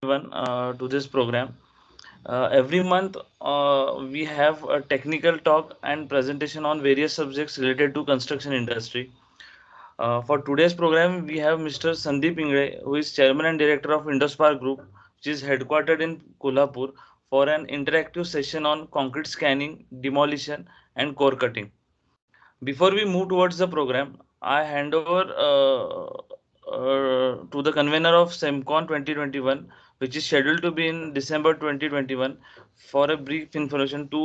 everyone to this program. Every month, we have a technical talk and presentation on various subjects related to construction industry. For today's program, we have Mr. Sandeep Ingre, who is Chairman and Director of Indospar Group, which is headquartered in Kolhapur, for an interactive session on concrete scanning, demolition, and core cutting. Before we move towards the program, I hand over to the convener of SEMCON 2021, which is scheduled to be in December 2021, for a brief information to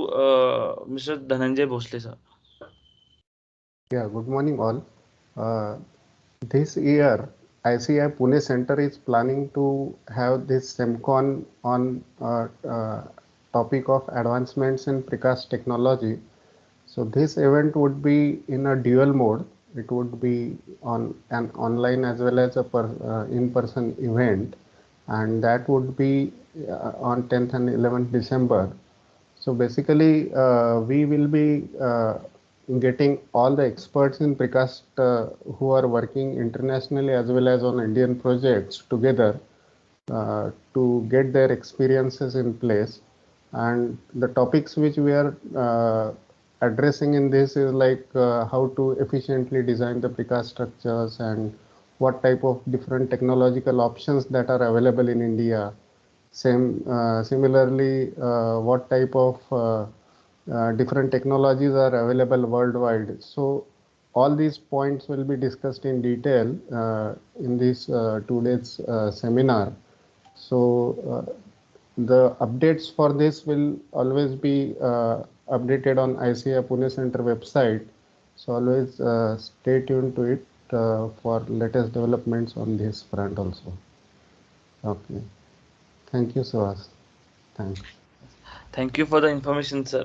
Mr. Dhananjay Bhosle, sir. Yeah, good morning all. Uh, this year, ICI Pune Center is planning to have this SEMCON on topic of advancements in precast technology. So this event would be in a dual mode. It would be on an online as well as a in-person event, and that would be on 10th and 11th December. So basically, we will be getting all the experts in precast who are working internationally as well as on Indian projects together to get their experiences in place. And the topics which we are addressing in this is like how to efficiently design the precast structures and what type of different technological options that are available in India. Similarly, what type of different technologies are available worldwide. So all these points will be discussed in detail in this 2 days seminar. So the updates for this will always be updated on ICI Pune Center website. So always stay tuned to it for latest developments on this front also. Okay. Thank you, Suhas. Thanks. Thank you for the information, sir.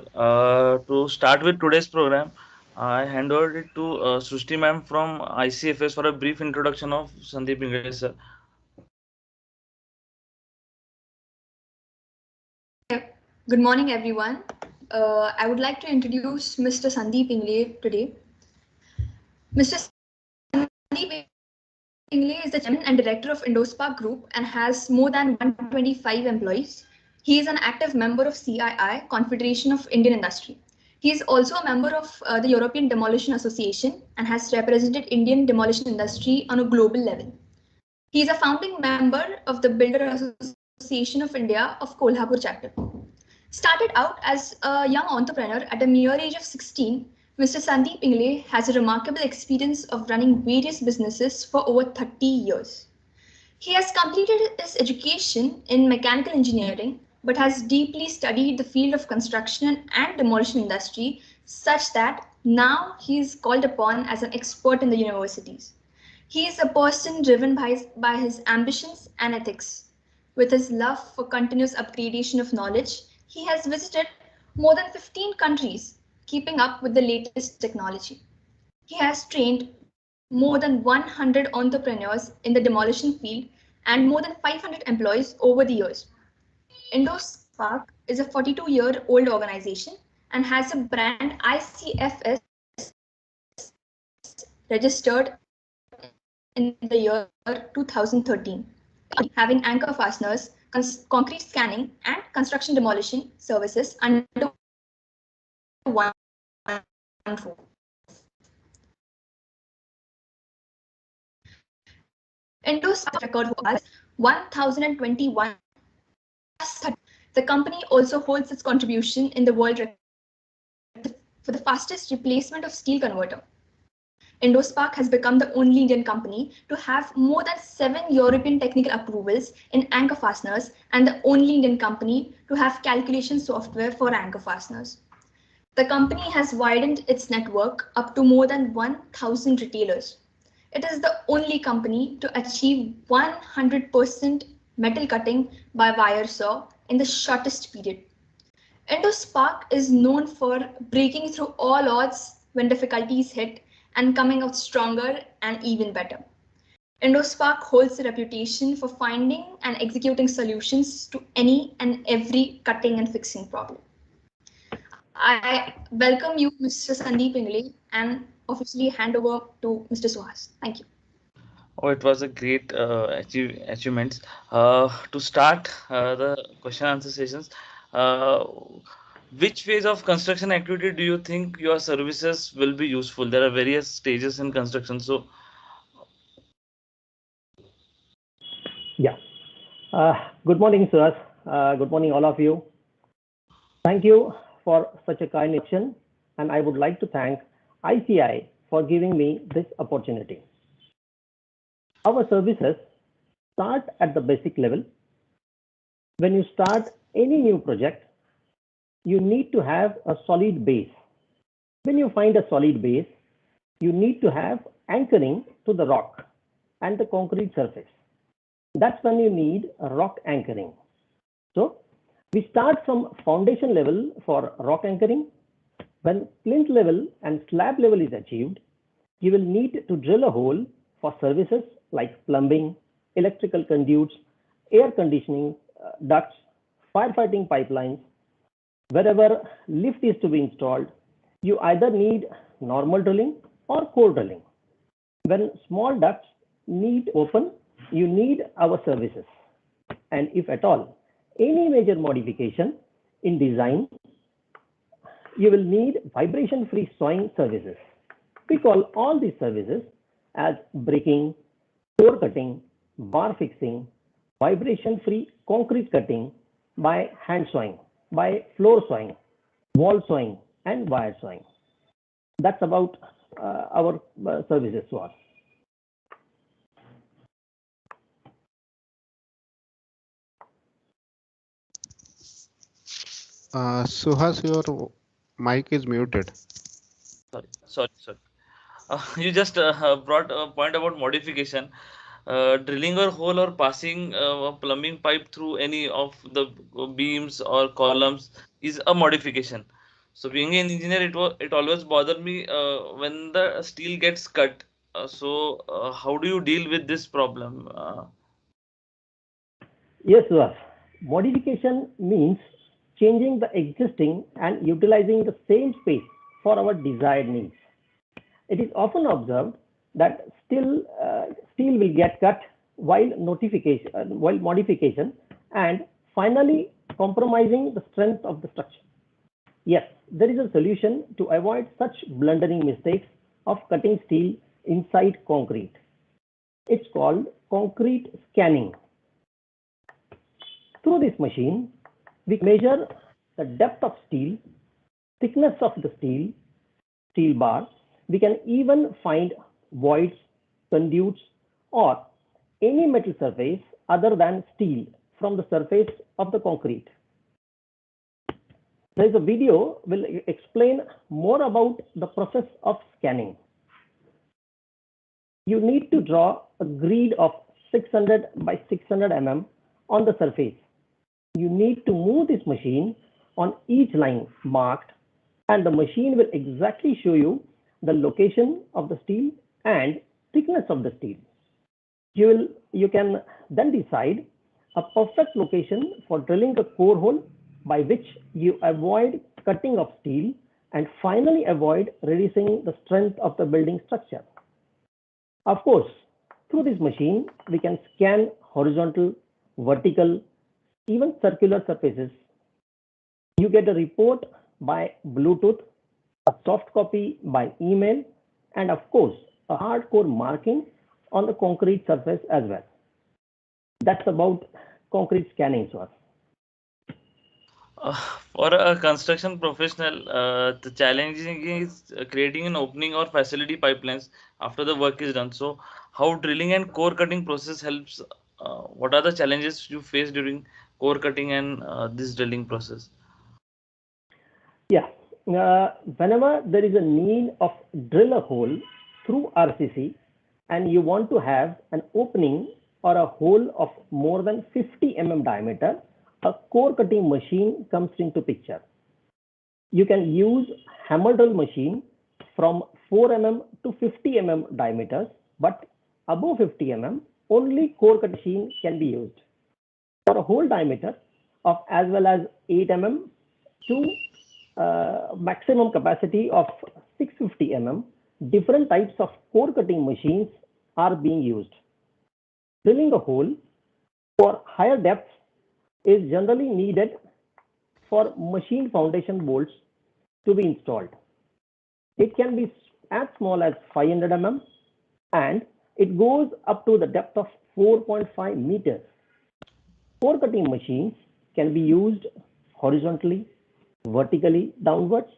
To start with today's program, I hand over it to Srushti ma'am from ICFS for a brief introduction of Sandeep Ingre, sir. Good morning, everyone. I would like to introduce Mr. Sandeep Ingle today. Mr. Sandeep Ingle is the chairman and director of Indospark Group and has more than 125 employees. He is an active member of CII, Confederation of Indian Industry. He is also a member of the European Demolition Association and has represented Indian demolition industry on a global level. He is a founding member of the Builder Association of India of Kolhapur chapter. Started out as a young entrepreneur at a mere age of 16, Mr. Sandeep Ingle has a remarkable experience of running various businesses for over 30 years. He has completed his education in mechanical engineering but has deeply studied the field of construction and demolition industry such that now he is called upon as an expert in the universities. He is a person driven by his ambitions and ethics. With his love for continuous upgradation of knowledge, he has visited more than 15 countries, keeping up with the latest technology. He has trained more than 100 entrepreneurs in the demolition field and more than 500 employees over the years. IndoSpark is a 42-year-old organization and has a brand ICFS registered in the year 2013, having anchor fasteners, concrete scanning, and construction demolition services under one roof. IndoSpark record was 1021. The company also holds its contribution in the world record for the fastest replacement of steel converter. IndoSpark has become the only Indian company to have more than 7 European technical approvals in anchor fasteners and the only Indian company to have calculation software for anchor fasteners. The company has widened its network up to more than 1,000 retailers. It is the only company to achieve 100% metal cutting by wire saw in the shortest period. IndoSpark is known for breaking through all odds when difficulties hit and coming out stronger and even better. IndoSpark holds a reputation for finding and executing solutions to any and every cutting and fixing problem. I welcome you, Mr. Sandeep Ingle, and officially hand over to Mr. Suhas. Thank you. Oh, it was a great achievements. To start the question answer sessions, uh, which phase of construction activity do you think your services will be useful? There are various stages in construction. So, Yeah. Good morning, sirs. Good morning, all of you. Thank you for such a kind introduction, and I would like to thank ICI for giving me this opportunity. Our services start at the basic level. When you start any new project, you need to have a solid base. When you find a solid base, you need to have anchoring to the rock and the concrete surface. That's when you need a rock anchoring. So we start from foundation level for rock anchoring. When plinth level and slab level is achieved, you will need to drill a hole for services like plumbing, electrical conduits, air conditioning ducts, firefighting pipelines. Wherever lift is to be installed, you either need normal drilling or core drilling. When small ducts need open, you need our services. And if at all, any major modification in design, you will need vibration-free sawing services. We call all these services as breaking, core cutting, bar fixing, vibration-free concrete cutting by hand sawing, by floor sawing, wall sawing, and wire sawing. That's about our services to us. Suhas, your mic is muted. sorry. You just brought a point about modification. Drilling a hole or passing a plumbing pipe through any of the beams or columns is a modification. So, being an engineer, it always bothered me when the steel gets cut. How do you deal with this problem? Yes, sir. Modification means changing the existing and utilizing the same space for our desired needs. It is often observed that steel will get cut while modification and finally compromising the strength of the structure. Yes, there is a solution to avoid such blundering mistakes of cutting steel inside concrete. It's called concrete scanning. Through this machine, we measure the depth of steel, thickness of the steel bar. We can even find voids, conduits, or any metal surface other than steel from the surface of the concrete. There is a video will explain more about the process of scanning. You need to draw a grid of 600 by 600 mm on the surface. You need to move this machine on each line marked, and the machine will exactly show you the location of the steel and thickness of the steel. You can then decide a perfect location for drilling a core hole by which you avoid cutting of steel and finally avoid reducing the strength of the building structure. Of course, through this machine, we can scan horizontal, vertical, even circular surfaces. You get a report by Bluetooth, a soft copy by email, and of course, a hardcore marking on the concrete surface as well. That's about concrete scanning, sir. Uh, for a construction professional, the challenging is creating an opening or facility pipelines after the work is done. So, how drilling and core cutting process helps? What are the challenges you face during core cutting and this drilling process? Yeah, whenever there is a need of drill a hole through RCC and you want to have an opening or a hole of more than 50 diameter, a core cutting machine comes into picture. You can use hammer drill machine from 4 to 50 diameters, but above 50 only core cut machine can be used. For a hole diameter of as well as 8 to maximum capacity of 650 different types of core cutting machines are being used. Drilling a hole for higher depths is generally needed for machine foundation bolts to be installed. It can be as small as 500 mm and it goes up to the depth of 4.5 meters. Core cutting machines can be used horizontally, vertically downwards.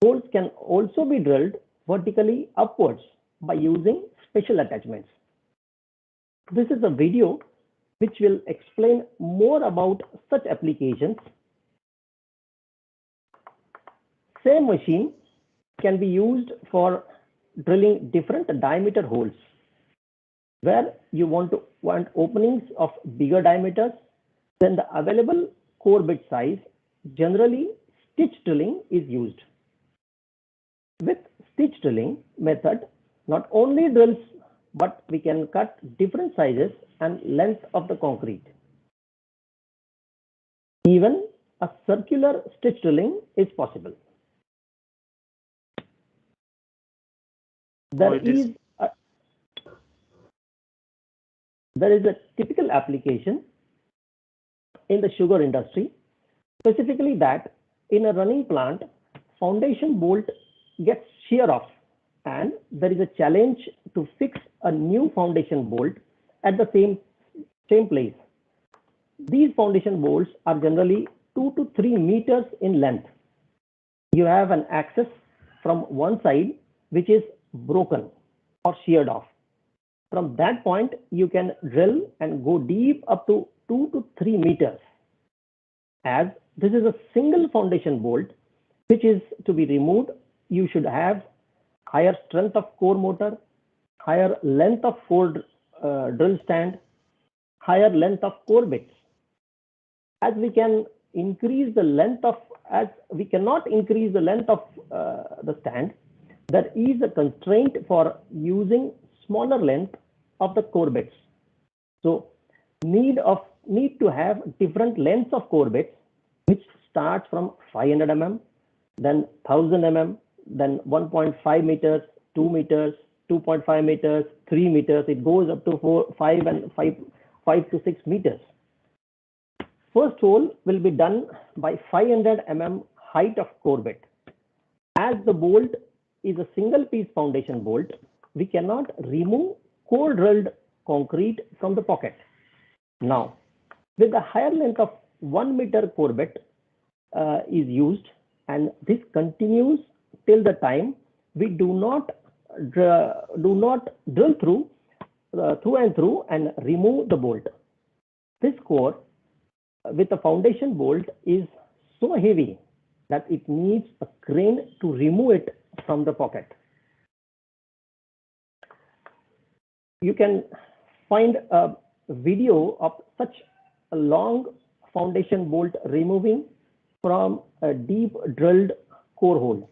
Holes can also be drilled vertically upwards by using special attachments. This is a video which will explain more about such applications. Same machine can be used for drilling different diameter holes. Where you want openings of bigger diameters, then the available core bit size, generally stitch drilling is used. With stitch drilling method, not only drills, but we can cut different sizes and length of the concrete. Even a circular stitch drilling is possible. There is a typical application in the sugar industry, specifically that in a running plant, foundation bolt gets shear off and there is a challenge to fix a new foundation bolt at the same place. These foundation bolts are generally 2 to 3 meters in length. You have an axis from one side which is broken or sheared off. From that point, you can drill and go deep up to 2 to 3 meters. As this is a single foundation bolt which is to be removed, you should have higher strength of core motor, higher length of core drill stand, higher length of core bits. As we cannot increase the length of the stand, there is a constraint for using smaller length of the core bits. So need to have different lengths of core bits, which starts from 500 mm, then 1000 mm, then 1.5 meters, 2 meters, 2.5 meters, 3 meters. It goes up to 5 to 6 meters. First hole will be done by 500 mm height of core bit. As the bolt is a single piece foundation bolt, we cannot remove core drilled concrete from the pocket. Now, with a higher length of 1 meter core bit is used, and this continues till the time we do not drill through and remove the bolt. This core with a foundation bolt is so heavy that it needs a crane to remove it from the pocket. You can find a video of such a long foundation bolt removing from a deep drilled core hole.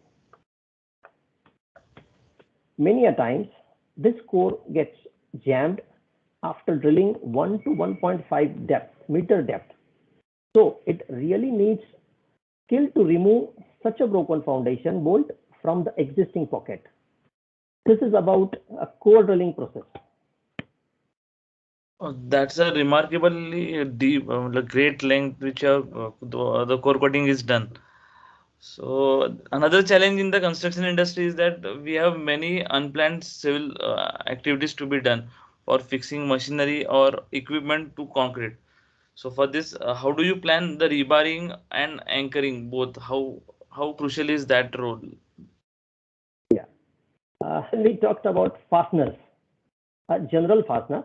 Many a times, this core gets jammed after drilling 1 to 1.5 meter depth. So it really needs skill to remove such a broken foundation bolt from the existing pocket. This is about a core drilling process. That's a remarkably deep, great length which the core cutting is done. So another challenge in the construction industry is that we have many unplanned civil activities to be done for fixing machinery or equipment to concrete. So for this, how do you plan the rebarring and anchoring both? How crucial is that role? Yeah, we talked about fasteners, a general fastener.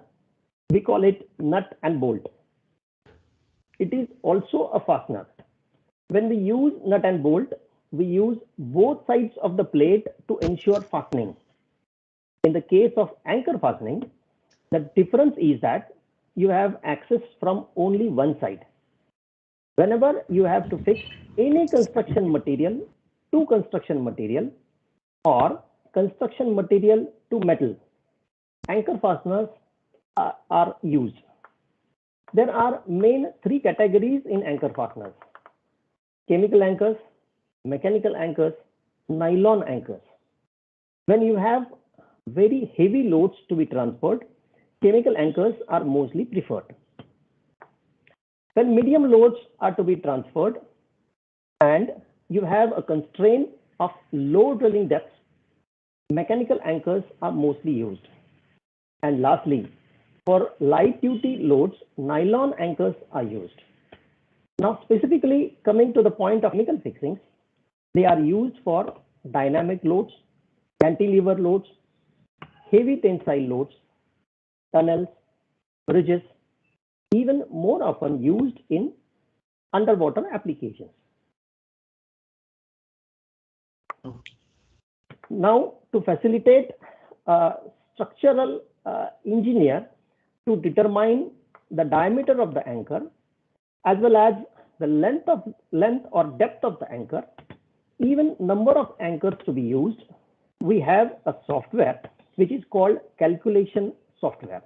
We call it nut and bolt. It is also a fastener. When we use nut and bolt, we use both sides of the plate to ensure fastening. In the case of anchor fastening, the difference is that you have access from only one side. Whenever you have to fix any construction material to construction material or construction material to metal, anchor fasteners are used. There are main three categories in anchor fasteners: chemical anchors, mechanical anchors, nylon anchors. When you have very heavy loads to be transferred, chemical anchors are mostly preferred. When medium loads are to be transferred and you have a constraint of low drilling depths, mechanical anchors are mostly used. And lastly, for light duty loads, nylon anchors are used. Now, specifically coming to the point of mechanical fixings, they are used for dynamic loads, cantilever loads, heavy tensile loads, tunnels, bridges, even more often used in underwater applications. Okay. Now, to facilitate a structural engineer to determine the diameter of the anchor as well as the length or depth of the anchor, even number of anchors to be used, we have a software which is called calculation software.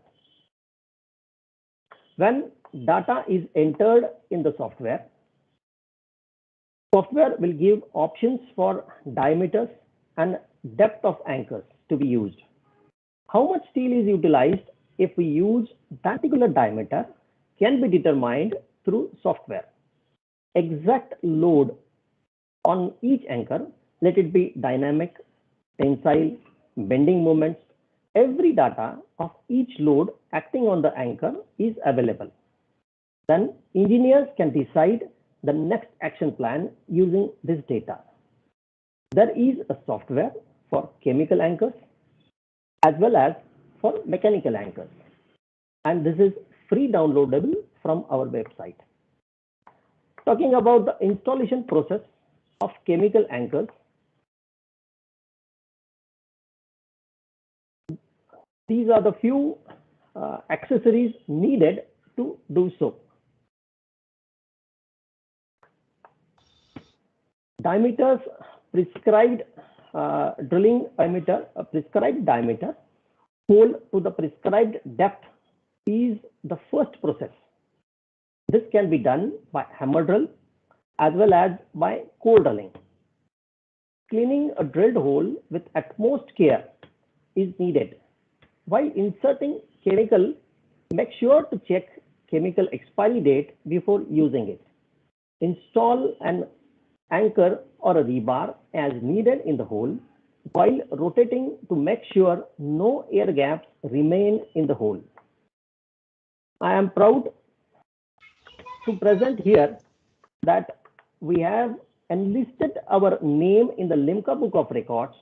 When data is entered in the software will give options for diameters and depth of anchors to be used. How much steel is utilized if we use that particular diameter can be determined through software. Exact load on each anchor, let it be dynamic, tensile, bending moments, every data of each load acting on the anchor is available. Then engineers can decide the next action plan using this data. There is a software for chemical anchors as well as for mechanical anchors, and this is free downloadable from our website. Talking about the installation process of chemical anchors, these are the few accessories needed to do so. Diameters, prescribed drilling diameter, prescribed diameter, hole to the prescribed depth is the first process. This can be done by hammer drill as well as by core drilling. Cleaning a drilled hole with utmost care is needed. While inserting chemical, make sure to check chemical expiry date before using it. Install an anchor or a rebar as needed in the hole while rotating to make sure no air gaps remain in the hole. I am proud to present here that we have enlisted our name in the Limca Book of Records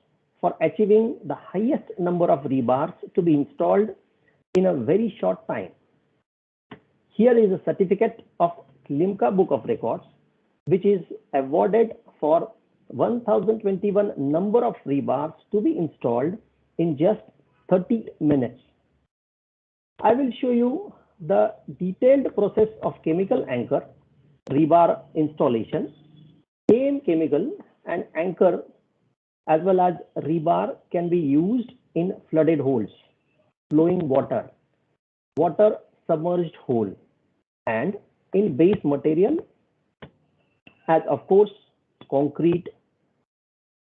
for achieving the highest number of rebars to be installed in a very short time. Here is a certificate of Limca Book of Records, which is awarded for 1021 number of rebars to be installed in just 30 minutes. I will show you the detailed process of chemical anchor, rebar installation. Same chemical and anchor as well as rebar can be used in flooded holes, flowing water, water submerged hole, and in base material as of course concrete,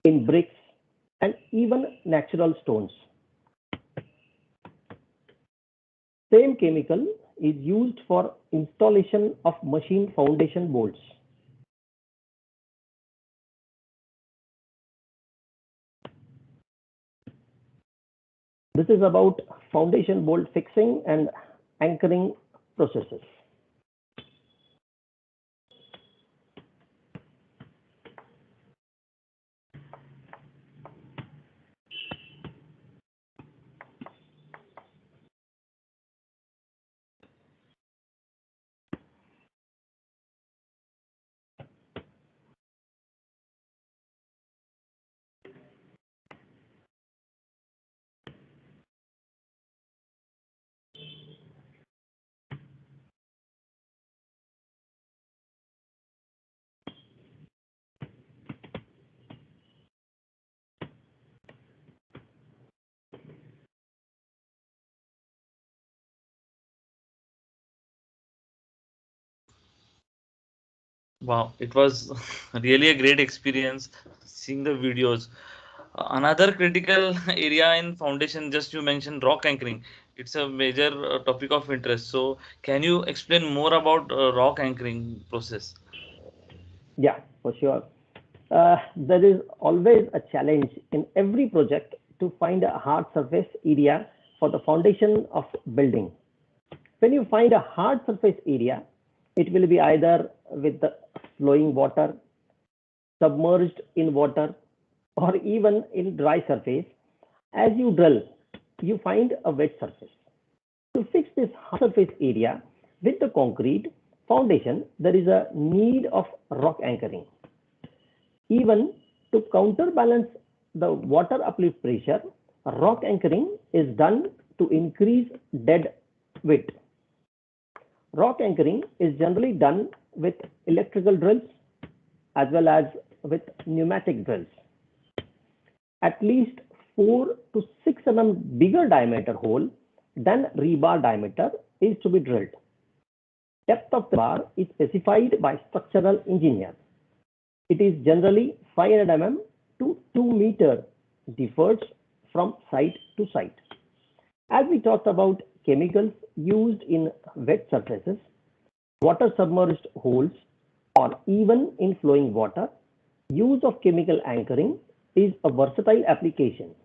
in bricks, and even natural stones. Same chemical is used for installation of machine foundation bolts. This is about foundation bolt fixing and anchoring processes. Wow, it was really a great experience seeing the videos. Another critical area in foundation, just you mentioned rock anchoring. It's a major topic of interest. So, can you explain more about rock anchoring process? Yeah, for sure. There is always a challenge in every project to find a hard surface area for the foundation of building. When you find a hard surface area, it will be either with the flowing water, submerged in water, or even in dry surface. As you drill, you find a wet surface. To fix this hard surface area with the concrete foundation, there is a need of rock anchoring. Even to counterbalance the water uplift pressure, rock anchoring is done to increase dead weight. Rock anchoring is generally done with electrical drills as well as with pneumatic drills. At least 4 to 6 bigger diameter hole than rebar diameter is to be drilled. Depth of the bar is specified by structural engineer. It is generally 500 to 2 meter, differs from site to site. As we talked about chemicals used in wet surfaces, water submerged holes, or even in flowing water, use of chemical anchoring is a versatile application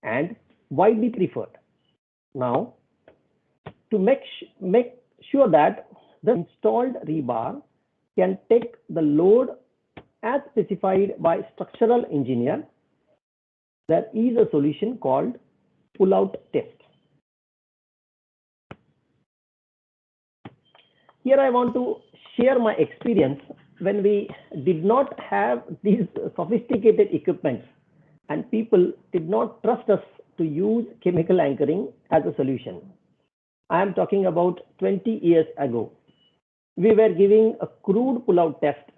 and widely preferred. Now, to make sure that the installed rebar can take the load as specified by structural engineer, there is a solution called pull-out test. Here I want to share my experience when we did not have these sophisticated equipments and people did not trust us to use chemical anchoring as a solution. I am talking about 20 years ago. We were giving a crude pull-out test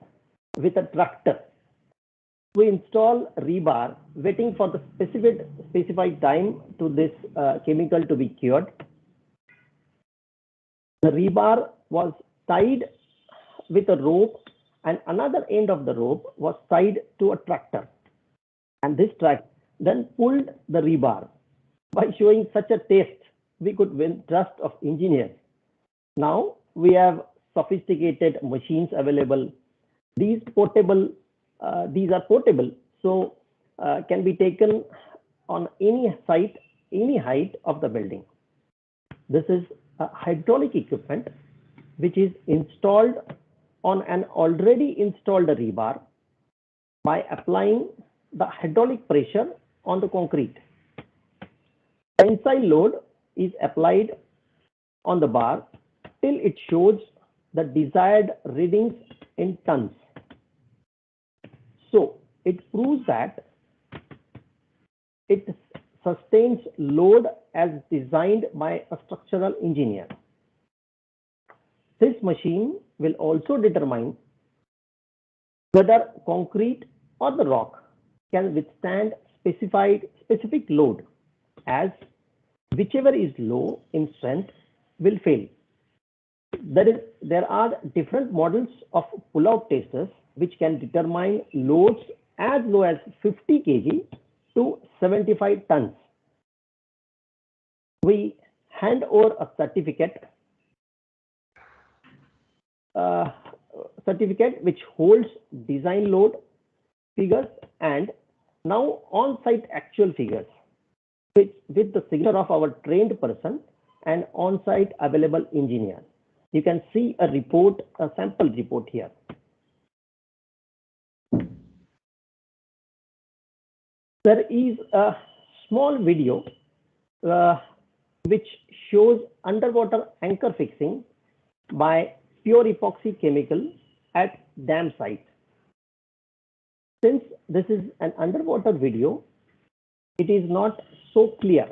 with a tractor. We install rebar, waiting for the specified time to this chemical to be cured. The rebar was tied with a rope, and another end of the rope was tied to a tractor. And this tractor then pulled the rebar. By showing such a test, we could win trust of engineers. Now we have sophisticated machines available. These are portable, so can be taken on any site, any height of the building. This is a hydraulic equipment which is installed on an already installed rebar by applying the hydraulic pressure on the concrete. Tensile load is applied on the bar till it shows the desired readings in tons. So it proves that it sustains load as designed by a structural engineer. This machine will also determine whether concrete or the rock can withstand specific load, as whichever is low in strength will fail. There are different models of pull-out testers which can determine loads as low as 50 kg to 75 tons. We hand over a certificate which holds design load figures and now on-site actual figures with the signature of our trained person and on-site available engineer. You can see a report, a sample report here. There is a small video which shows underwater anchor fixing by pure epoxy chemical at dam site. Since this is an underwater video, it is not so clear.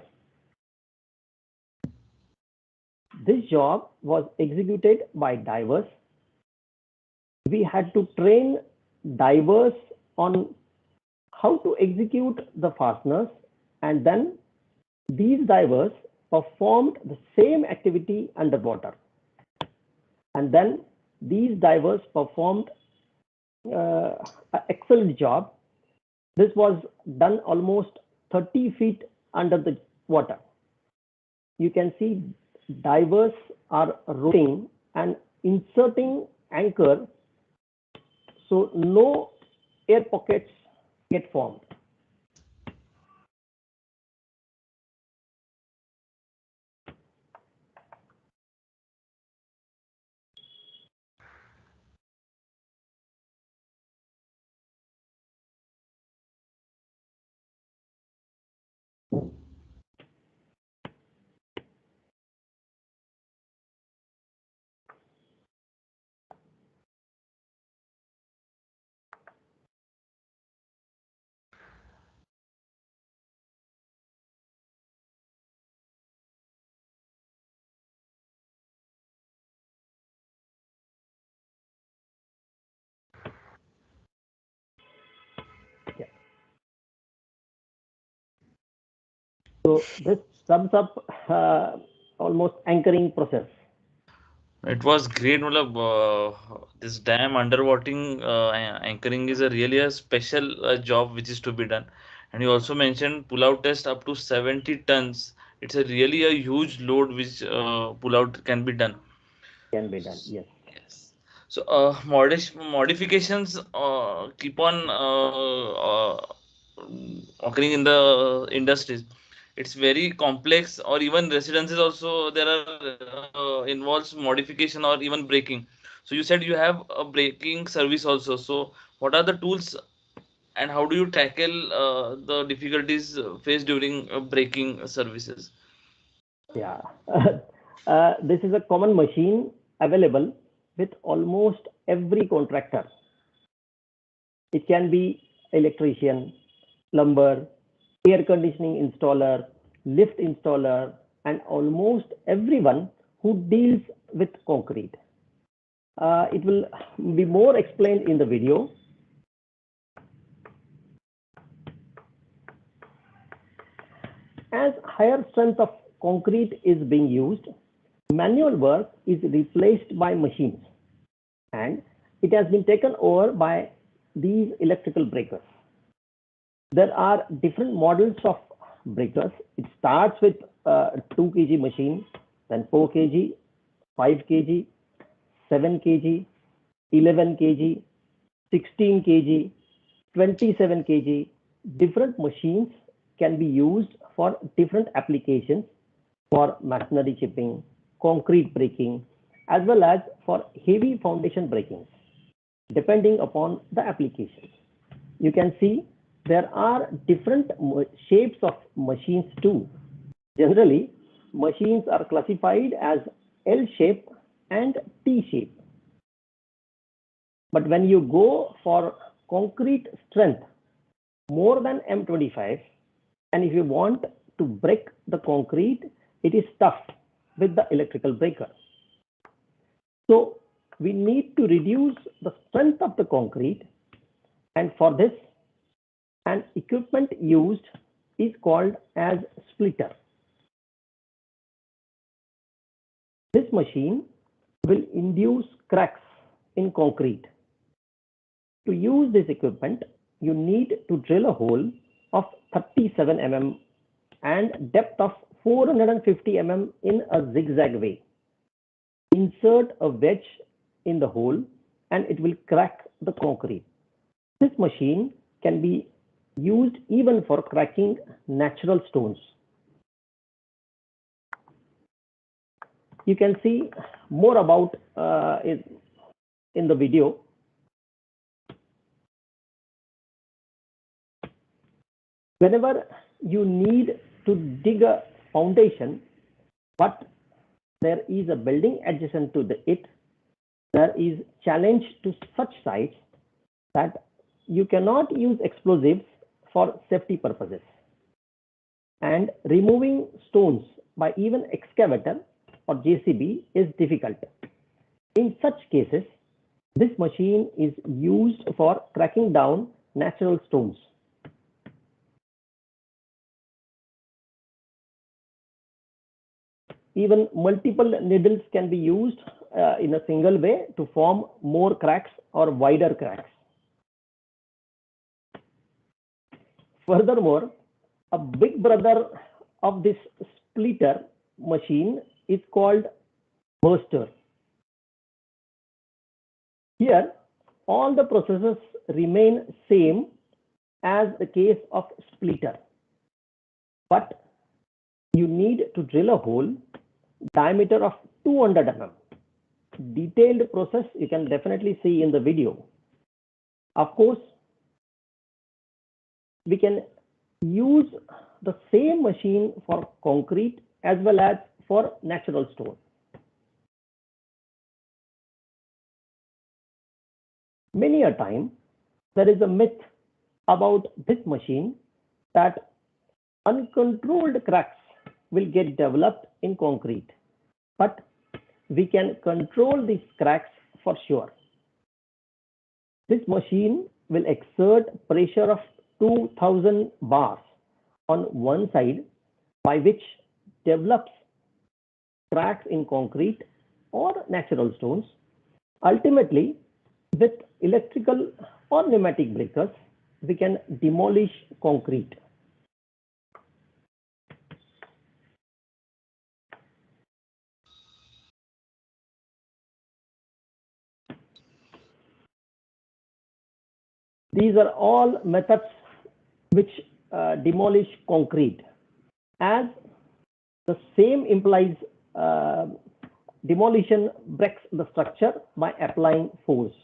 This job was executed by divers. We had to train divers on how to execute the fasteners, and then these divers performed the same activity underwater. And then these divers performed an excellent job. This was done almost 30 feet under the water. you can see divers are rotating and inserting anchor, so no air pockets get formed. Yeah. So this sums up almost anchoring process. It was great. Matlab, this dam underwater anchoring is a really a special job which is to be done. And you also mentioned pull-out test up to 70 tons. It's a really a huge load which pull-out can be done. Can be done. Yes. Yes. So, modifications keep on occurring in the industries. It's very complex, or even residences also there are involves modification or even braking. So you said you have a braking service also. So what are the tools and how do you tackle the difficulties faced during braking services? Yeah. This is a common machine available with almost every contractor. It can be electrician, plumber, air conditioning installer, lift installer, and almost everyone who deals with concrete. It will be more explained in the video. As higher strength of concrete is being used, manual work is replaced by machines, and it has been taken over by these electrical breakers. There are different models of breakers. It starts with 2 kg machine, then 4 kg, 5 kg, 7 kg, 11 kg, 16 kg, 27 kg. Different machines can be used for different applications, for masonry chipping, concrete breaking, as well as for heavy foundation breaking, depending upon the application. You can see there are different shapes of machines too. Generally, machines are classified as L shape and T shape. But when you go for concrete strength more than M25, and if you want to break the concrete, it is tough with the electrical breaker. So we need to reduce the strength of the concrete, and for this, an equipment used is called as splitter. This machine will induce cracks in concrete. To use this equipment, you need to drill a hole of 37 mm and depth of 450 mm in a zigzag way. Insert a wedge in the hole and it will crack the concrete. This machine can be used even for cracking natural stones. You can see more about it in the video. Whenever you need to dig a foundation, but there is a building adjacent to it, there is challenge to such sites that you cannot use explosives for safety purposes. And removing stones by even excavator or JCB is difficult. In such cases, this machine is used for cracking down natural stones. Even multiple needles can be used in a single way to form more cracks or wider cracks. Furthermore, a big brother of this splitter machine is called burster. Here, all the processes remain same as the case of splitter, but you need to drill a hole diameter of 200 mm. Detailed process you can definitely see in the video. Of course, we can use the same machine for concrete as well as for natural stone. Many a time, there is a myth about this machine that uncontrolled cracks will get developed in concrete, but we can control these cracks for sure. This machine will exert pressure of 2000 bars on one side, by which develops cracks in concrete or natural stones. Ultimately, with electrical or pneumatic breakers, we can demolish concrete. These are all methods which demolish concrete, as the same implies demolition breaks the structure by applying force.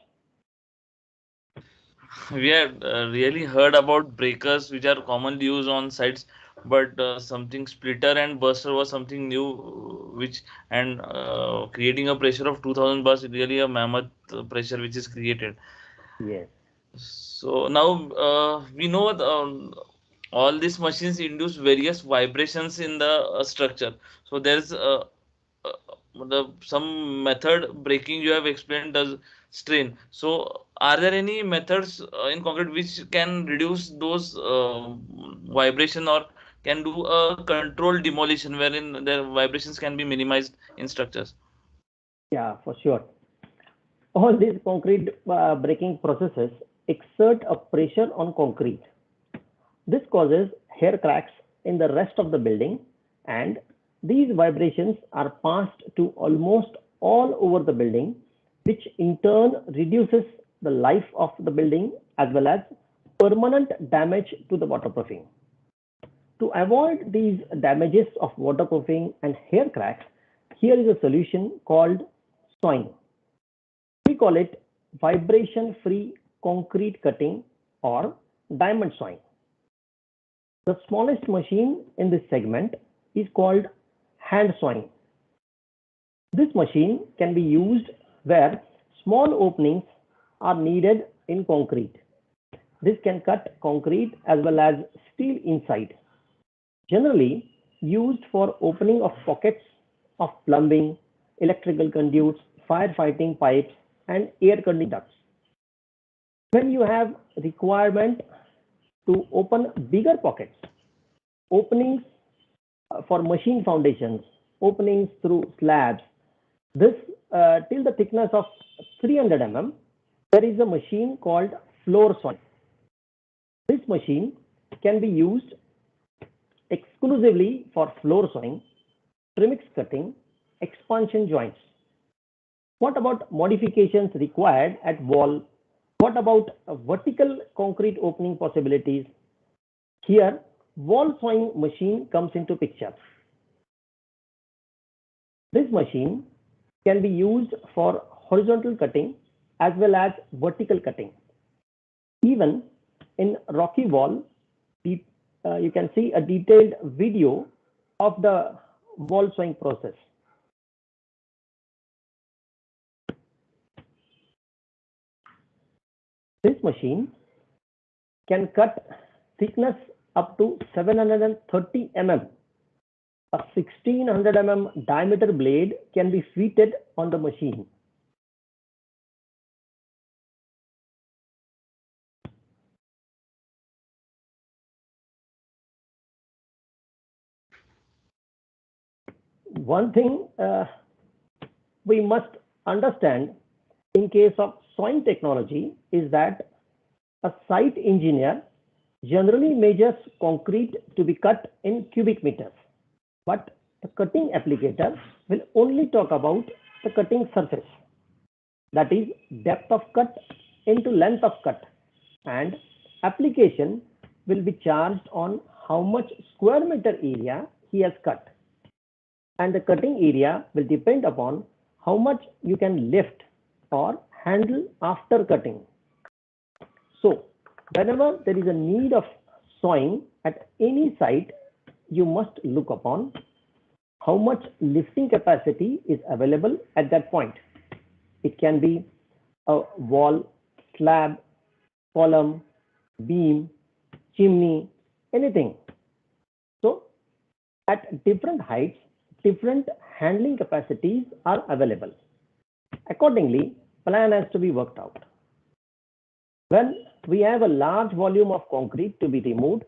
We have really heard about breakers which are commonly used on sites, but something splitter and burster was something new, which and creating a pressure of 2000 bars is really a mammoth pressure which is created. Yes. So now we know all these machines induce various vibrations in the structure. So there's uh, some method breaking you have explained does strain. So are there any methods in concrete which can reduce those vibration or can do a controlled demolition wherein the vibrations can be minimized in structures? Yeah, for sure. All these concrete breaking processes exert a pressure on concrete. This causes hair cracks in the rest of the building, and these vibrations are passed to almost all over the building, which in turn reduces the life of the building as well as permanent damage to the waterproofing. To avoid these damages of waterproofing and hair cracks, here is a solution called sawing. We call it vibration-free concrete cutting or diamond sawing. The smallest machine in this segment is called hand sawing. This machine can be used where small openings are needed in concrete. This can cut concrete as well as steel inside. Generally used for opening of pockets of plumbing, electrical conduits, firefighting pipes, and air conditioning ducts. When you have requirement to open bigger pockets, openings for machine foundations, openings through slabs, this till the thickness of 300 mm, there is a machine called floor sawing. This machine can be used exclusively for floor sawing, premix cutting, expansion joints. What about modifications required at wall? What about vertical concrete opening possibilities? Here, wall sawing machine comes into picture. This machine can be used for horizontal cutting as well as vertical cutting. Even in rocky wall, you can see a detailed video of the wall sawing process. This machine can cut thickness up to 730 mm. A 1600 mm diameter blade can be fitted on the machine. One thing we must understand in case of sawing technology is that a site engineer generally measures concrete to be cut in cubic meters. But the cutting applicator will only talk about the cutting surface, that is depth of cut into length of cut, and application will be charged on how much square meter area he has cut, and the cutting area will depend upon how much you can lift or handle after cutting. So whenever there is a need of sawing at any site, you must look upon how much lifting capacity is available at that point. It can be a wall, slab, column, beam, chimney, anything. So at different heights, different handling capacities are available. Accordingly, plan has to be worked out. When we have a large volume of concrete to be removed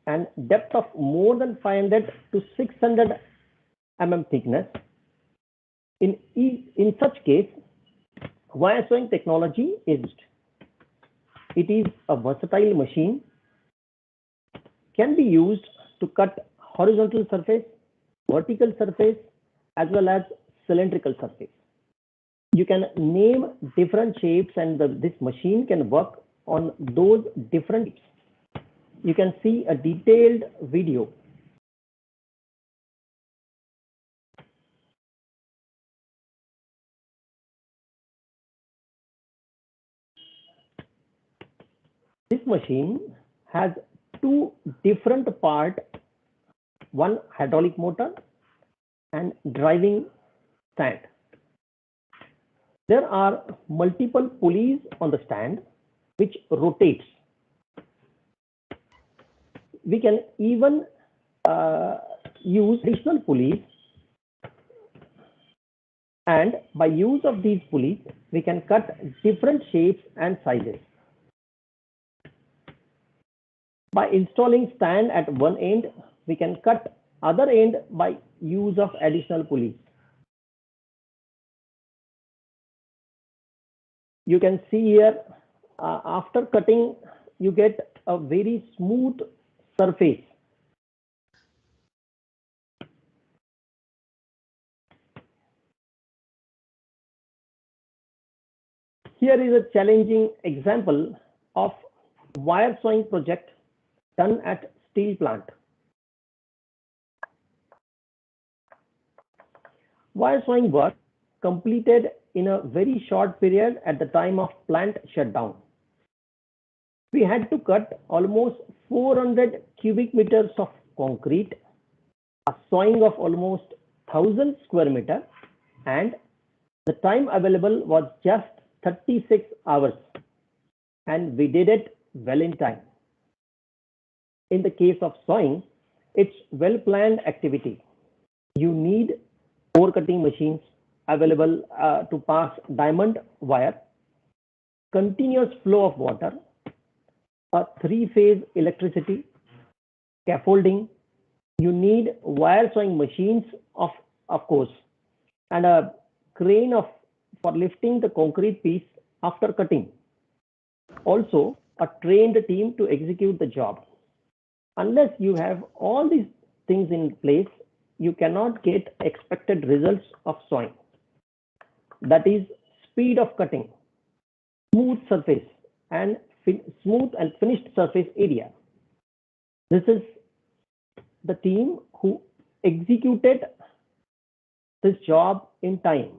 and depth of more than 500 to 600 mm thickness, in such case, wire sawing technology is used. It is a versatile machine, can be used to cut horizontal surface, vertical surface, as well as cylindrical surface. You can name different shapes, and this machine can work on those different shapes. You can see a detailed video. This machine has two different parts, one hydraulic motor and driving stand. There are multiple pulleys on the stand which rotates. We can even use additional pulleys, and by use of these pulleys, we can cut different shapes and sizes. By installing stand at one end, we can cut other end by use of additional pulleys. You can see here, after cutting, you get a very smooth surface. Here is a challenging example of wire sawing project done at steel plant. Wire sawing work completed in a very short period at the time of plant shutdown. We had to cut almost 400 cubic meters of concrete, a sawing of almost 1000 square meter, and the time available was just 36 hours, and we did it well in time. In the case of sawing, it's well-planned activity. You need 4 cutting machines available to pass diamond wire, continuous flow of water, a 3-phase electricity, scaffolding. You need wire sawing machines, of course, and a crane for lifting the concrete piece after cutting. Also, a trained team to execute the job. Unless you have all these things in place, you cannot get expected results of sawing. That is speed of cutting, smooth surface, and smooth and finished surface area. This is the team who executed this job in time.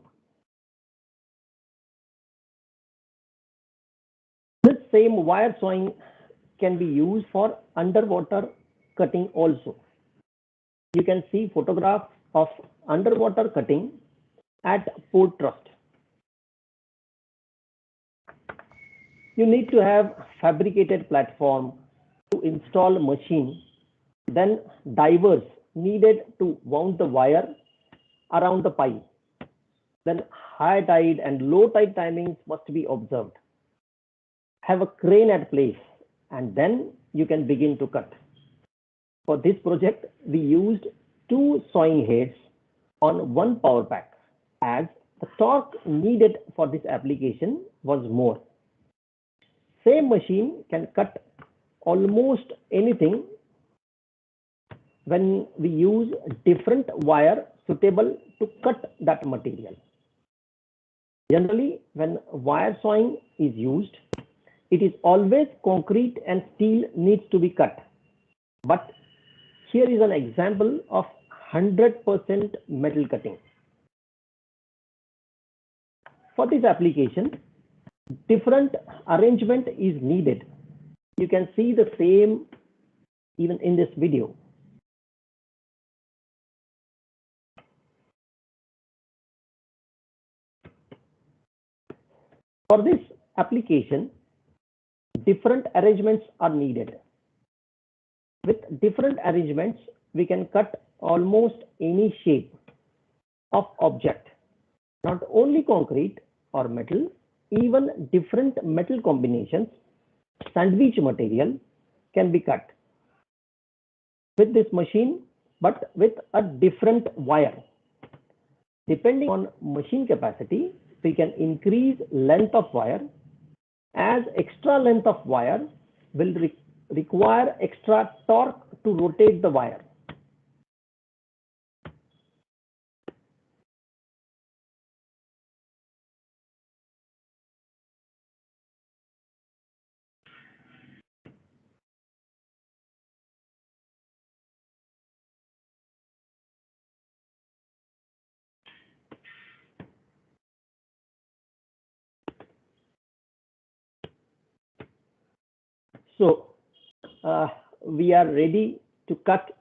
This same wire sawing can be used for underwater cutting also. You can see photographs of underwater cutting at Port Trust. You need to have fabricated platform to install machine, then divers needed to wound the wire around the pipe. Then high tide and low tide timings must be observed. Have a crane at place, and then you can begin to cut. For this project, we used 2 sawing heads on 1 power pack, as the torque needed for this application was more. Same machine can cut almost anything when we use different wire suitable to cut that material. Generally, when wire sawing is used, it is always concrete and steel needs to be cut. But here is an example of 100% metal cutting. For this application, different arrangement is needed. You can see the same even in this video. For this application, different arrangements are needed. With different arrangements, we can cut almost any shape of object, not only concrete or metal, even different metal combinations, sandwich material can be cut with this machine, but with a different wire. Depending on machine capacity, we can increase length of wire, as extra length of wire will require extra torque to rotate the wire. So we are ready to cut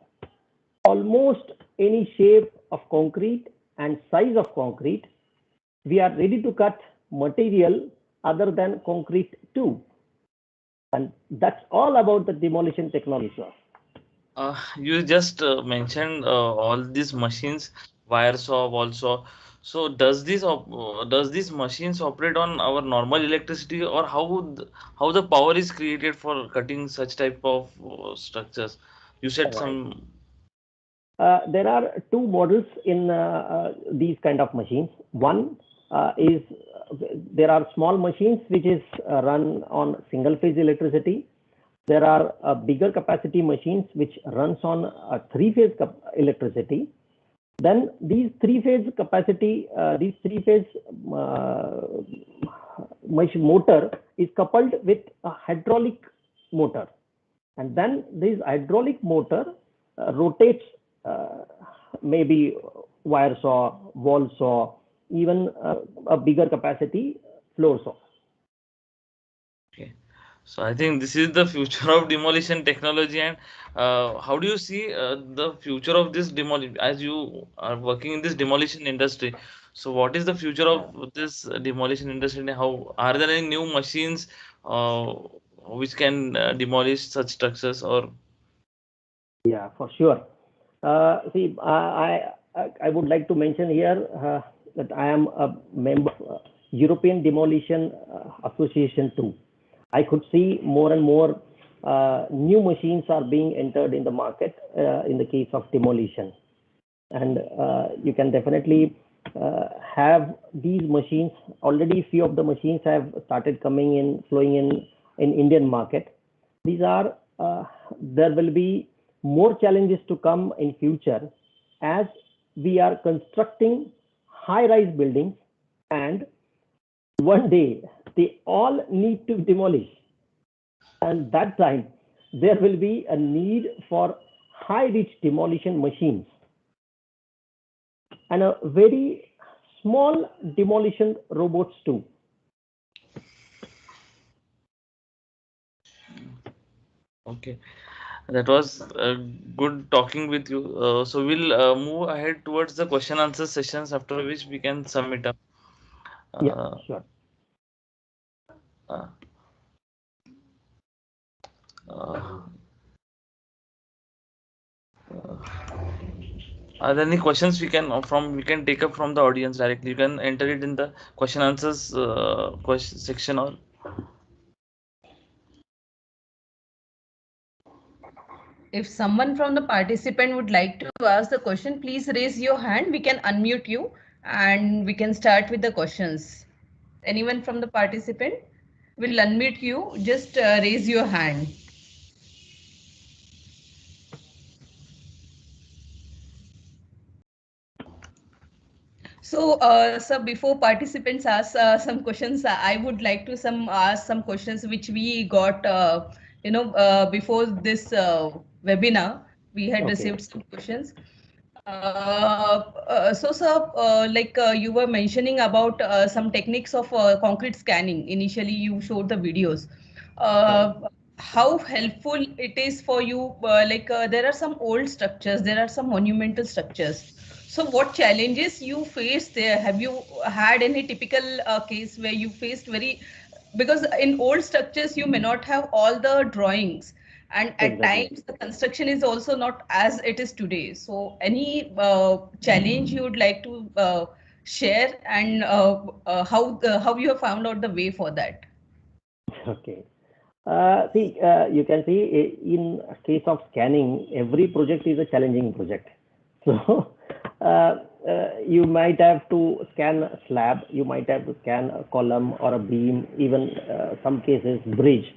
almost any shape of concrete and size of concrete. We are ready to cut material other than concrete too. And that's all about the demolition technology, sir. You just mentioned all these machines, wire saw, wall saw. So does these machines operate on our normal electricity, or how the power is created for cutting such type of structures? You said Right. some. There are two models in these kind of machines. One is there are small machines which is run on single phase electricity. There are bigger capacity machines which runs on three phase electricity. Then these three phase capacity, these three phase motor is coupled with a hydraulic motor, and then this hydraulic motor rotates maybe wire saw, wall saw, even a bigger capacity floor saw. Okay. So I think this is the future of demolition technology. And how do you see the future of this demolition, as you are working in this demolition industry? So what is the future of this demolition industry, and how are there any new machines uh, which can demolish such structures? Or Yeah, for sure. See, I would like to mention here that I am a member of European Demolition Association too. I could see more and more new machines are being entered in the market in the case of demolition, and you can definitely have these machines. Already, few of the machines have started coming in, flowing in Indian market. These are there will be more challenges to come in future, as we are constructing high-rise buildings, and one day they all need to demolish, and that time there will be a need for high-reach demolition machines and a very small demolition robots too. okay, that was good talking with you. So we'll move ahead towards the question answer sessions, after which we can sum it up. Yeah, Uh, sure. uh, uh, Are there any questions we can take up from the audience directly? You can enter it in the question answers question section, or If someone from the participant would like to ask the question, please raise your hand. We can unmute you and we can start with the questions. Anyone from the participant? Will unmute you. Just raise your hand. So, sir, before participants ask some questions, I would like to ask some questions which we got, before this webinar. We had Okay. received some questions. So, sir, you were mentioning about some techniques of concrete scanning. Initially, you showed the videos. Uh, how helpful it is for you? There are some old structures, there are some monumental structures. So, what challenges you faced there? Have you had any typical case where you faced because in old structures you may not have all the drawings, and at Exactly. times the construction is also not as it is today. So, any challenge you would like to share, and how you have found out the way for that? Okay. See, you can see in case of scanning, every project is a challenging project. So you might have to scan a slab, you might have to scan a column or a beam, even some cases bridge.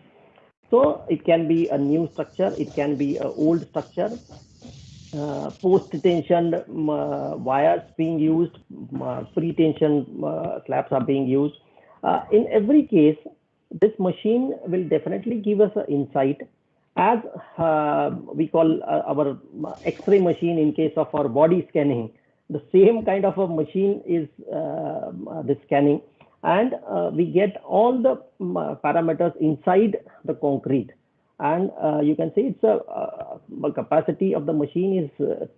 So it can be a new structure, it can be an old structure, post-tensioned wires being used, pre-tensioned slabs are being used. In every case, this machine will definitely give us an insight, as we call our X-ray machine in case of our body scanning. The same kind of a machine is the scanning, and we get all the parameters inside the concrete. And you can see it's the capacity of the machine is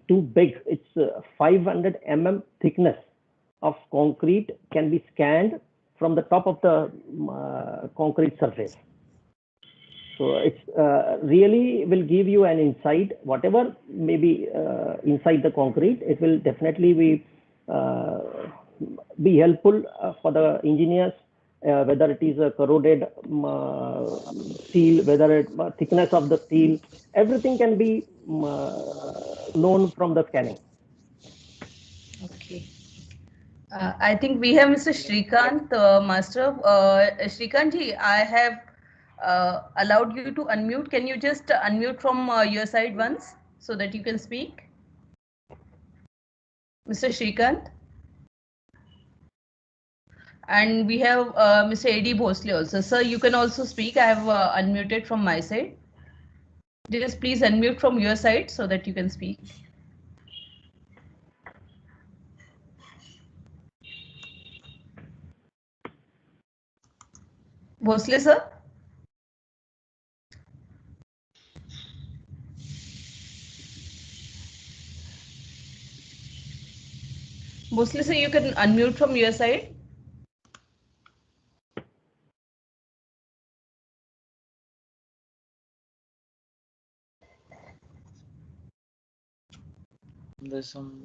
too big. It's 500 thickness of concrete can be scanned from the top of the concrete surface. So it's really will give you an insight. Whatever may be inside the concrete, it will definitely be helpful for the engineers, whether it is a corroded steel, whether it thickness of the steel, everything can be known from the scanning. Okay. I think we have Mr. Shrikant, Master. Shrikant ji, I have allowed you to unmute. Can you just unmute from your side once so that you can speak? Mr. Shrikant. And we have Mr. A.D. Bhosle also. Sir, you can also speak. I have unmuted from my side. Just please unmute from your side so that you can speak. Bhosle, sir? Bhosle, sir, you can unmute from your side. There's some.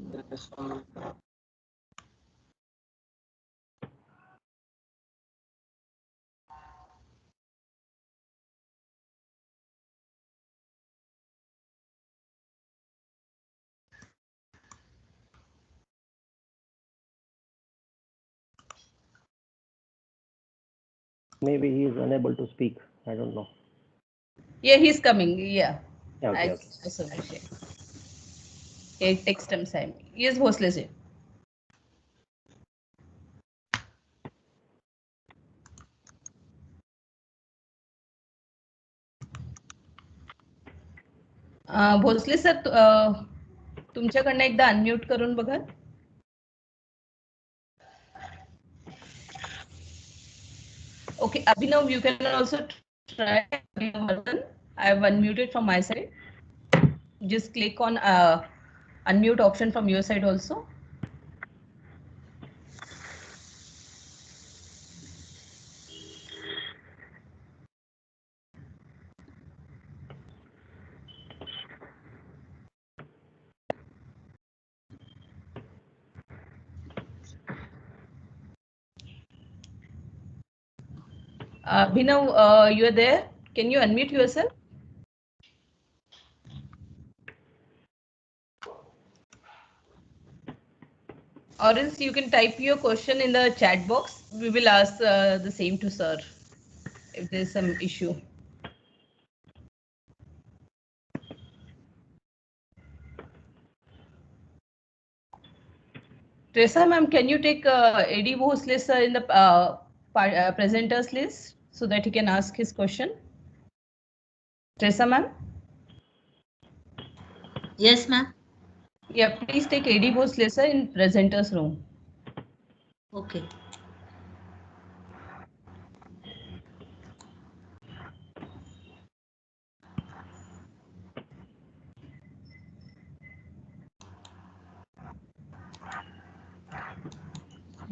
Maybe he is unable to speak. I don't know. Yeah, he's coming. Yeah. Okay, I okay. also will share. It takes some time. Yes, Bhosle, sir. Bhosle sir तुमच्याकडनं एकदा unmute करून बघा. Okay, Abhinav, you can also try. I have unmuted from my side. Just click on unmute option from your side also. Abhinav, you are there. Can you unmute yourself? Or else you can type your question in the chat box. We will ask the same to sir if there's some issue. Teresa ma'am, can you take AD Bhosle sir in the presenters list so that he can ask his question? Teresa ma'am? Yes, ma'am. Yeah, please take AD Bhosle sir in presenters room. Okay.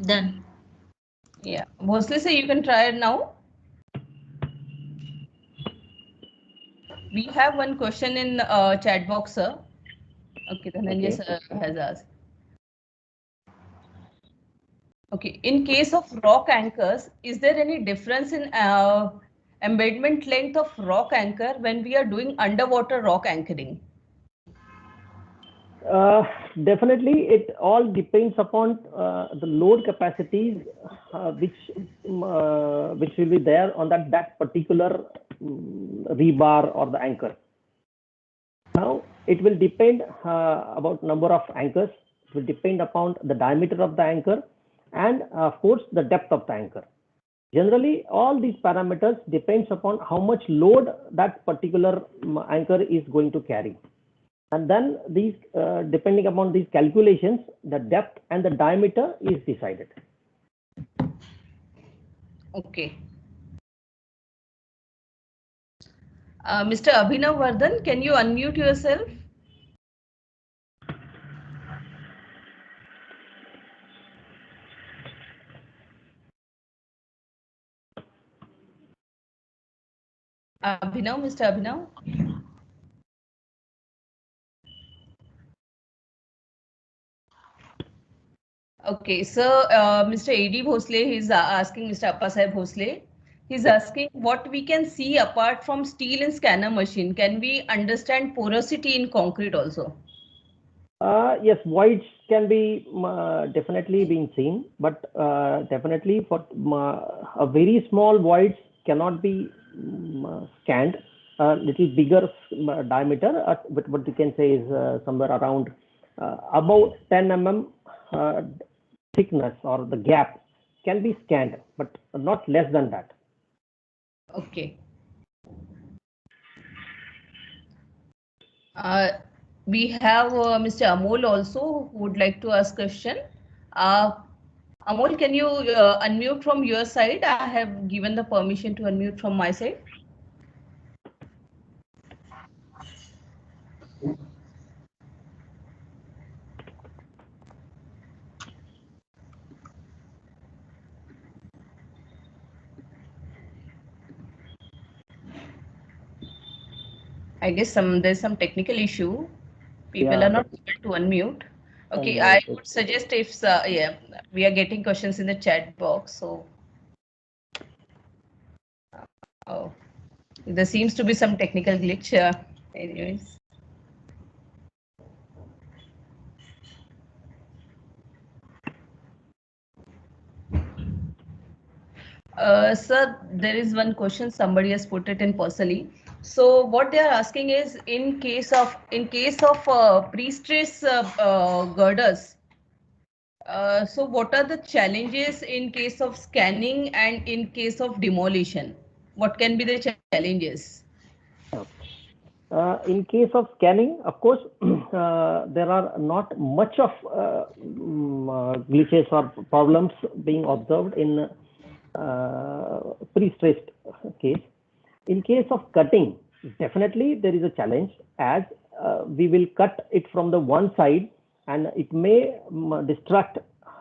Done. Yeah, Bhosle sir, you can try it now. We have one question in chat box, sir. Okay, Dhananjay sir has asked. Okay, in case of rock anchors, is there any difference in embedment length of rock anchor when we are doing underwater rock anchoring? Definitely, it all depends upon the load capacities which will be there on that particular rebar or the anchor. Now, it will depend about number of anchors. It will depend upon the diameter of the anchor and of course the depth of the anchor. Generally, all these parameters depends upon how much load that particular anchor is going to carry. And then these, depending upon these calculations, the depth and the diameter is decided. Okay. Mr. Abhinav Vardhan, can you unmute yourself? Abhinav, Mr. Abhinav. Okay, so Mr. A.D. Bhosle, he's asking Mr. Appasaheb Bhosle, he's asking what we can see apart from steel and scanner machine. Can we understand porosity in concrete also? Yes, voids can be definitely being seen, but definitely for a very small voids cannot be scanned. A little bigger diameter, what you can say is somewhere around about 10 mm thickness or the gap can be scanned, but not less than that. Okay. We have Mr. Amol also who would like to ask question. Amol, can you unmute from your side? I have given the permission to unmute from my side. I guess there's some technical issue. People are not able to unmute. Okay, I would suggest if yeah, we are getting questions in the chat box. So oh, there seems to be some technical glitch. Anyways. Sir, there is one question somebody has put it in personally. So what they are asking is in case of pre-stress girders. So what are the challenges in case of scanning and in case of demolition? What can be the challenges? In case of scanning, of course, there are not much of glitches or problems being observed in pre-stressed case. In case of cutting, definitely there is a challenge as we will cut it from the one side and it may distract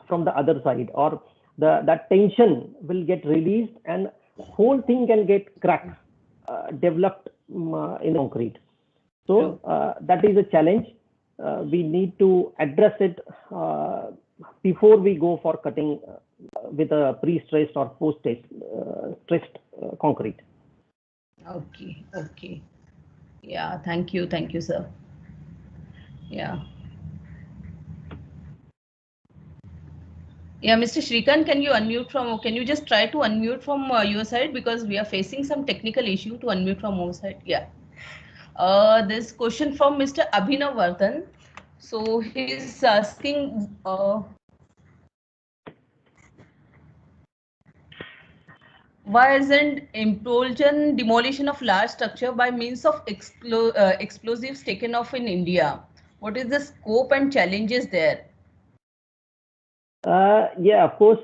from the other side, or that tension will get released and whole thing can get cracked, developed in concrete. So that is a challenge. We need to address it before we go for cutting with a pre-stressed or post-stressed concrete. Okay, okay. Yeah, thank you, sir. Yeah. Yeah, Mr. Shrikant, can you just try to unmute from your side, because we are facing some technical issue to unmute from our side. Yeah. This question from Mr. Abhinav Vardhan. So he's asking Why isn't implosion demolition of large structure by means of explosives taken off in India? What is the scope and challenges there? Yeah, of course.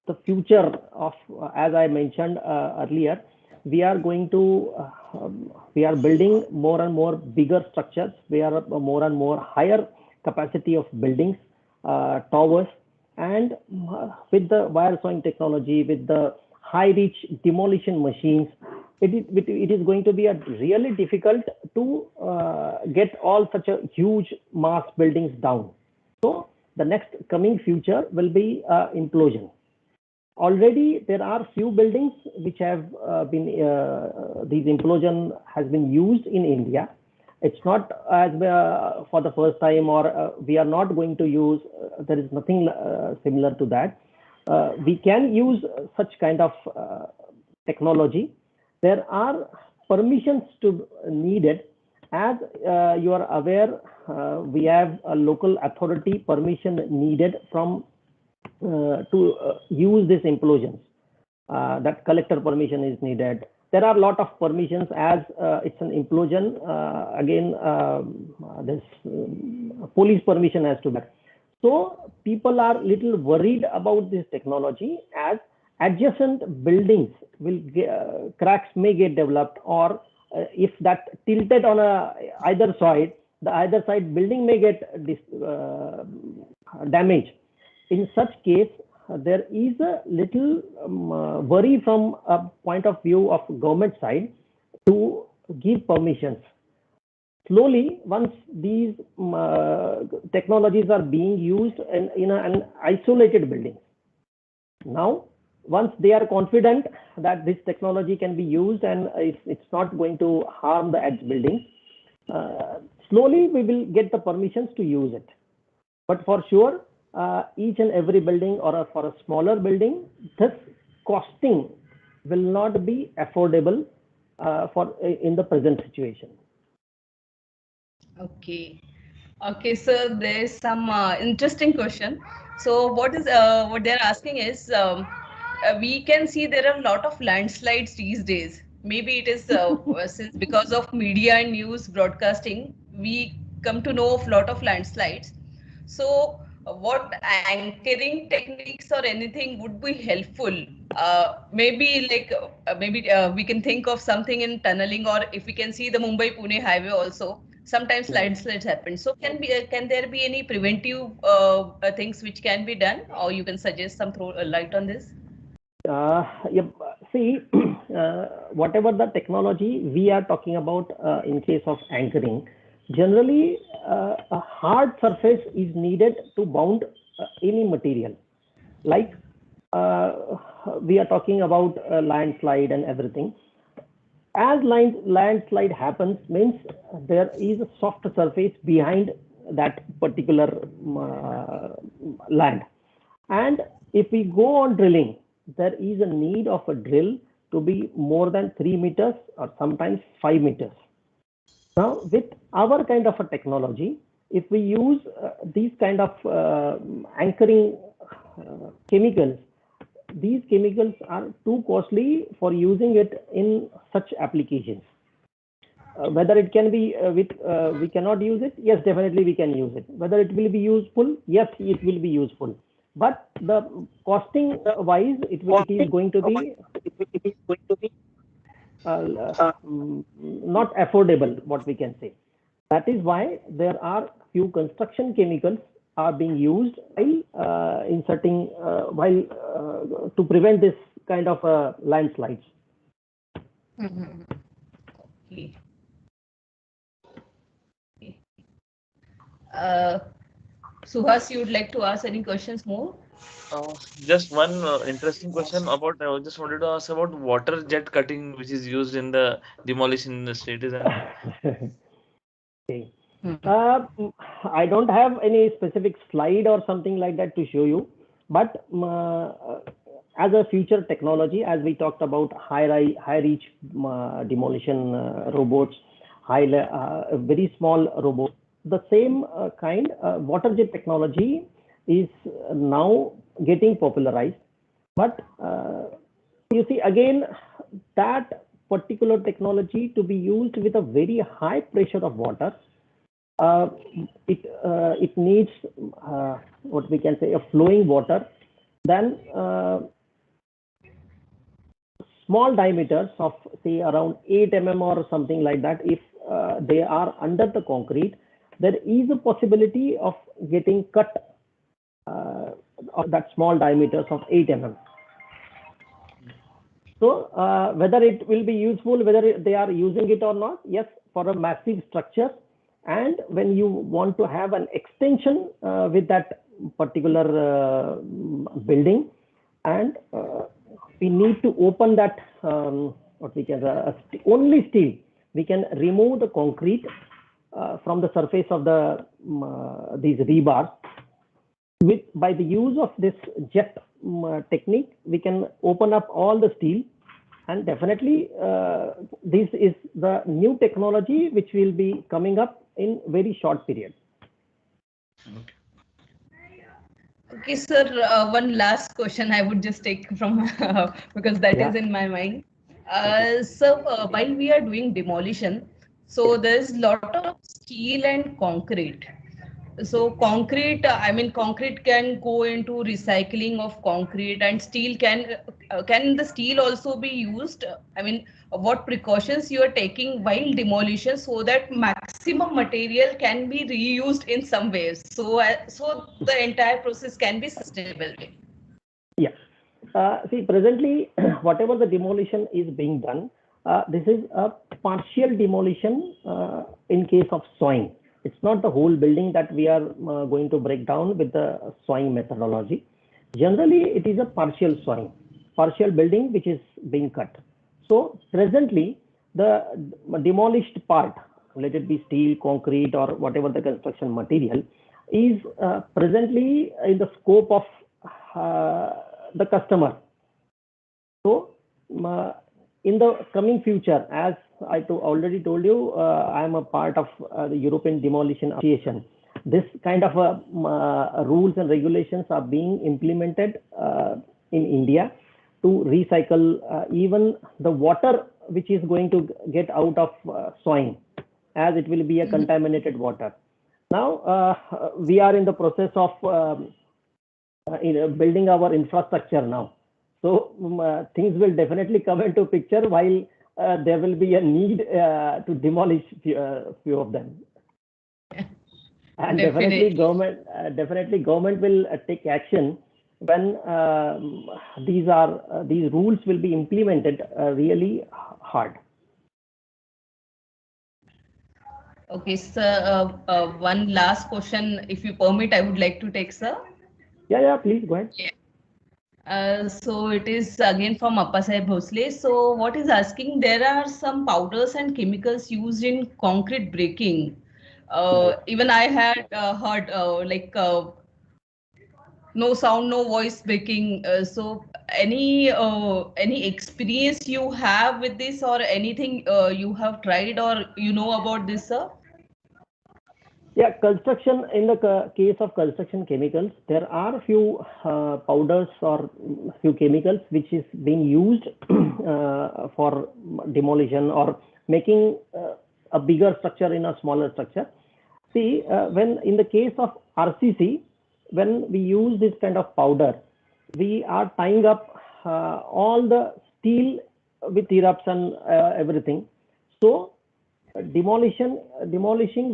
The future of, as I mentioned earlier, we are going to, we are building more and more bigger structures. We are more and more higher capacity of buildings, towers, and with the wire sawing technology, with the high reach demolition machines, it is going to be a really difficult to get all such a huge mass buildings down. So the next coming future will be implosion. Already there are few buildings which have been, these implosion has been used in India. It's not as for the first time, or we are not going to use, there is nothing similar to that. We can use such kind of technology. There are permissions to needed. As you are aware, we have a local authority permission needed from to use these implosions. That collector permission is needed. There are a lot of permissions as it's an implosion. Again, this police permission has to be. So people are little worried about this technology, as adjacent buildings will cracks may get developed, or if that tilted on either side, the either side building may get damaged. In such case, there is a little worry from a point of view of government side to give permissions. Slowly, once these technologies are being used in an isolated building, now once they are confident that this technology can be used and it's not going to harm the edge buildings, slowly we will get the permissions to use it. But for sure, each and every building, or for a smaller building, this costing will not be affordable for in the present situation. Okay. Okay, so there's some interesting question. So what they're asking is, we can see there are a lot of landslides these days. Maybe it is since because of media and news broadcasting, we come to know of lot of landslides. So what anchoring techniques or anything would be helpful? Maybe like we can think of something in tunneling, or if we can see the Mumbai-Pune highway also, sometimes landslides happen. So can there be any preventive things which can be done, or you can suggest some throw light on this? Yep. See, whatever the technology we are talking about in case of anchoring, generally a hard surface is needed to bound any material. Like we are talking about landslide and everything. As landslide happens, means there is a soft surface behind that particular land. And if we go on drilling, there is a need of a drill to be more than 3 meters or sometimes 5 meters. Now, with our kind of a technology, if we use these kind of anchoring chemicals, these chemicals are too costly for using it in such applications. Whether it can be we cannot use it, yes, definitely we can use it. Whether it will be useful, yes, it will be useful. But the costing wise, it is going to be not affordable, what we can say. That is why there are few construction chemicals are being used while inserting to prevent this kind of landslides. Okay. Suhas, you would like to ask any questions more? Just one interesting question about. I just wanted to ask about water jet cutting, which is used in the demolition industry. It is Okay. I don't have any specific slide or something like that to show you, but as a future technology, as we talked about high reach demolition robots, very small robots, the same kind water jet technology is now getting popularized. But you see, again, that particular technology to be used with a very high pressure of water, uh, it needs what we can say a flowing water. Then small diameters of say around 8 mm or something like that, if they are under the concrete, there is a possibility of getting cut of that small diameters of 8 mm. So whether it will be useful, whether they are using it or not, yes, for a massive structure, and when you want to have an extension with that particular building, and we need to open that what we can only steel. We can remove the concrete from the surface of the these rebars. With by the use of this jet technique, we can open up all the steel, and definitely this is the new technology which will be coming up in very short period. Okay, sir. One last question I would just take from because that is in my mind. So while we are doing demolition, so there's lot of steel and concrete. So concrete, I mean, concrete can go into recycling of concrete, and steel can the steel also be used? I mean, what precautions you are taking while demolition so that maximum material can be reused in some ways, so so the entire process can be sustainable way. Yeah. See, presently, whatever the demolition is being done, this is a partial demolition in case of sawing. It's not the whole building that we are going to break down with the sawing methodology. Generally, it is a partial sawing, partial building which is being cut. So presently, the demolished part, let it be steel, concrete, or whatever the construction material, is presently in the scope of the customer. So in the coming future, as I already told you, I am a part of the European Demolition Association. This kind of rules and regulations are being implemented in India to recycle even the water which is going to get out of sawing, as it will be a contaminated water. Now we are in the process of building our infrastructure now. So things will definitely come into picture while there will be a need to demolish few of them. And definitely government will take action when these rules will be implemented really hard. Okay, sir. One last question, if you permit, I would like to take, sir. Yeah, please go ahead. Yeah. So it is again from Appasai Bhosle. So what is asking, there are some powders and chemicals used in concrete breaking. Even I had heard no sound, no voice breaking. So any experience you have with this, or anything you have tried or you know about this, sir? Yeah, construction, in the case of construction chemicals, there are few powders or few chemicals which is being used for demolition or making a bigger structure in a smaller structure. See, when in the case of RCC, when we use this kind of powder, we are tying up all the steel with erupts and everything. So demolishing